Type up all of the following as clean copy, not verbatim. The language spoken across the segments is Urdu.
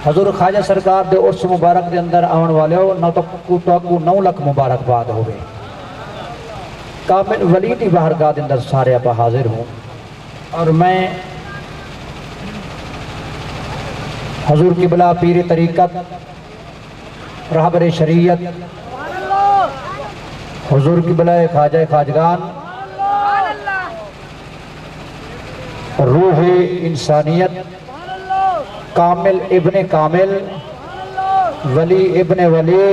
حضور خواجہ سرکار دے اس مبارک دے اندر آن والے ہو نہ تو 9 لکھ مبارکباد ہوئے کامل ولی دی بارگاہ دے اندر سارے آپ حاضر ہوں اور میں حضور کی بلا پیر طریقت رہبر شریعت حضور کی بلا خواجہ خواجگان روح انسانیت کامل ابن کامل ولی ابن ولی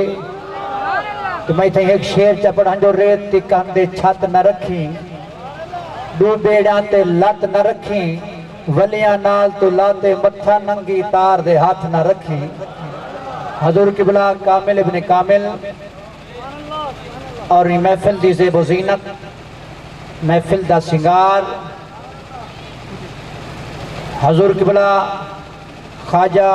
تو میں تھے ایک شیر چپڑھاں جو ریت تی کاندے چھت نہ رکھیں دو بیڑاں تے لت نہ رکھیں ولیاں نال تو لاتے متھا ننگی تار دے ہاتھ نہ رکھیں حضور کی بلا کامل ابن کامل اور یہ محفل دی زیب و زینت محفل دا سنگار حضور کی بلا خواجہ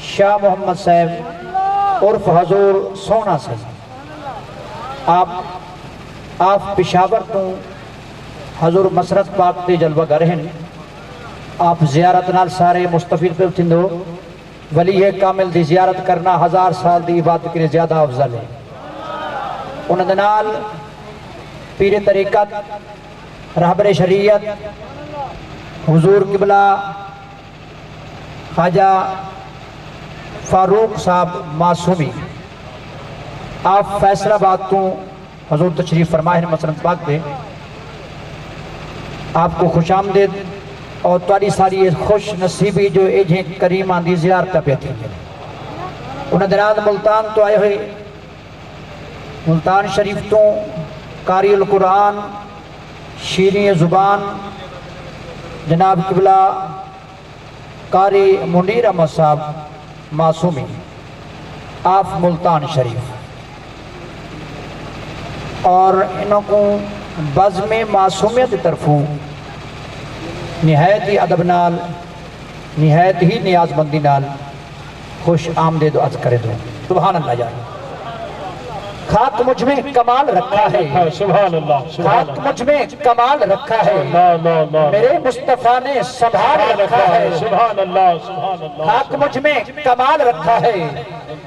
شاہ محمد صاحب عرف حضور سونا صاحب آپ پشاور تو حضور مسرت پاک دے جلوہ گرہن آپ زیارت نال سارے مستفید پہ اتھندو ولی کامل دی زیارت کرنا 1000 سال دی عبادت کے زیادہ افضل ہے انہوں نال پیر طریقت رہبر شریعت حضور قبلہ خواجہ فاروق صاحب معصومی آپ فیصلہ آباد تو حضور تشریف فرمائے ہیں مسرت پاک دے آپ کو خوش آمدید اور تاری ساری خوش نصیبی جو ایجیں کریم آندی زیارتہ پہ تھی انہیں دراد ملتان تو آئے ہوئے ملتان شریف تو قاری القرآن شیریں زبان جناب قبلہ قاری منیر احمد صاحب معصومی آپ ملتان شریف اور انہوں کو بزم معصومیت طرفوں نہایت ہی ادب نال نہایت ہی نیاز مندی نال خوش آمدید و عرض کرے دو سبحان اللہ جائے خاک مجھ میں کمال رکھا ہے سبحان اللہ خاک مجھ میں کمال رکھا ہے میرے مصطفیٰ نے سنبھال رکھا ہے سبحان اللہ سبحان اللہ خاک مجھ میں کمال رکھا ہے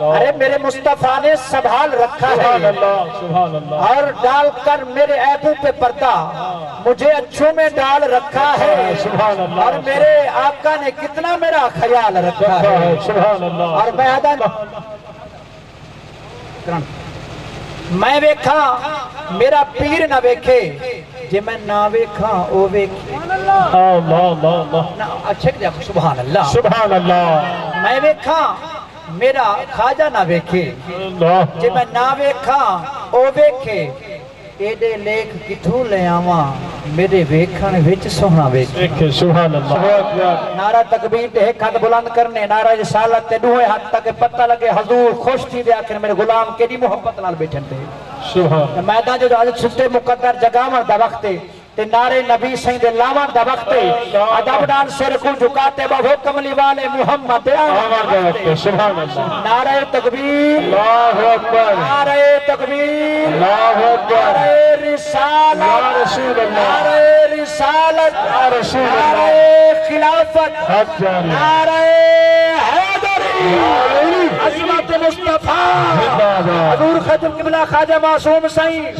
ارے میرے مصطفیٰ نے سنبھال رکھا ہے سبحان اللہ اور ڈال کر میرے عیبوں پہ پردہ مجھے اچھوں میں ڈال رکھا ہے سبحان اللہ اور میرے آقا نے کتنا میرا خیال رکھا ہے سبحان اللہ اور میں ویکھا میرا پیر نہ ویکھے جے میں نہ ویکھا او ویکھے اچھے کہ سبحان اللہ سبحان اللہ میں ویکھا میرا خواجہ نہ ویکھے جے میں نہ ویکھا او ویکھے ایڈے لیکھ کتھوں لے آواں میرے ویکھن وچ سونا ویکھے سبحان اللہ نعرہ تکبیر تے ایک ہاتھ بلند کرنے نعرہ رسالت تے دوہے ہاتھ تک پتہ لگے حضور خوش تھی دے آخر میرے غلام کیڑی محبت نال بیٹھن تے سبحان میدان جو حضرت سلطے مقدر جگاون دا وقت تے نعرہ نبی سائیں دے لاون دا وقت ادب نال سر کو جھکاتے بہو کملی والے محمد سبحان اللہ نعرہ تکبیر اللہ اکبر نعرہ تکبیر اللہ اکبر نعرہ رسالت یا رسول اللہ نعرہ رسالت یا رسول اللہ نعرہ خلافت حق جاری نعرہ حیدری عظمت مصطفیٰ حضور ختم قبلہ خواجہ معصوم سائیں